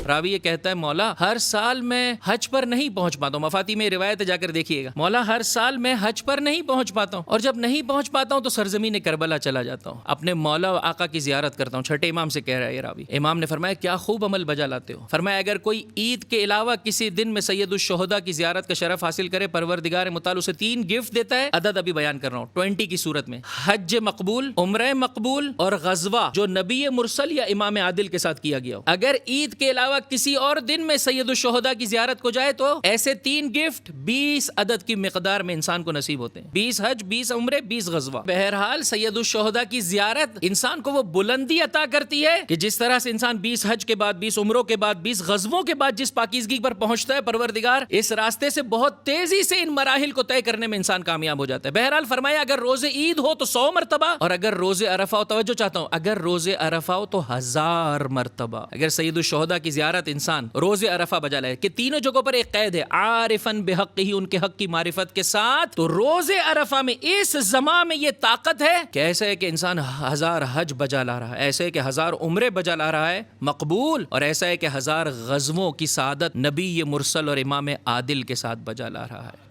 راوی یہ کہتا ہے مولا ہر سال میں حج پر نہیں پہنچ پاتا ہوں، مفاتی میں روایت جا کر دیکھیے گا، مولا ہر سال میں حج پر نہیں پہنچ پاتا ہوں، اور جب نہیں پہنچ پاتا ہوں تو سرزمین کربلا چلا جاتا ہوں، اپنے مولا و آقا کی زیارت کرتا ہوں۔ چھٹے امام سے کہہ رہا ہے یہ راوی۔ امام نے فرمایا کیا خوب عمل بجا لاتے ہو۔ فرمایا اگر کوئی عید کے علاوہ کسی دن میں سید الشہداء کی زیارت کا شرف حاصل کرے، پروردگار متعال اسے 3 گفٹ دیتا ہے، عدد ابھی بیان کر رہا ہوں 20 کی صورت میں: حج مقبول، عمرہ مقبول، اور غزوہ جو نبی مرسل یا امام عادل کے ساتھ کیا گیا ہو۔ اگر عید کے علاوہ کسی اور دن میں سید الشہداء کی زیارت کو جائے تو ایسے 3 گفٹ 20 عدد کی مقدار میں انسان کو نصیب ہوتے ہیں، 20 حج، 20 عمرے، 20 غزوہ۔ بہرحال سید الشہداء کی زیارت انسان کو وہ بلندی عطا کرتی ہے کہ جس طرح سے انسان 20 حج کے بعد، 20 عمروں کے بعد، 20 غزووں کے بعد جس پاکیزگی پر پہنچتا ہے، پروردگار اس راستے سے بہت تیزی سے ان مراحل کو طے کرنے میں انسان کامیاب ہو جاتا ہے۔ بہرحال فرمایا اگر روز عید ہو تو 100 مرتبہ، اور اگر روز عرفہ ہو، توجہ چاہتا ہوں، اگر روز عرفہ ہو تو 1000 مرتبہ۔ اگر سید الشہداء کی زیارت انسان روز عرفہ بجا لائے کہ تینوں جگہوں پر ایک قید ہے، عارفاً بحق ہی، ان کے حق کی معرفت کے ساتھ، تو روز عرفہ میں اس زمان میں یہ طاقت ہے کہ ایسا ہے کہ انسان 1000 حج بجا لا رہا ہے، ایسا ہے کہ 1000 عمرے بجا لا رہا ہے مقبول، اور ایسا ہے کہ 1000 غزووں کی سعادت نبی مرسل اور امام عادل کے ساتھ بجا لا رہا ہے۔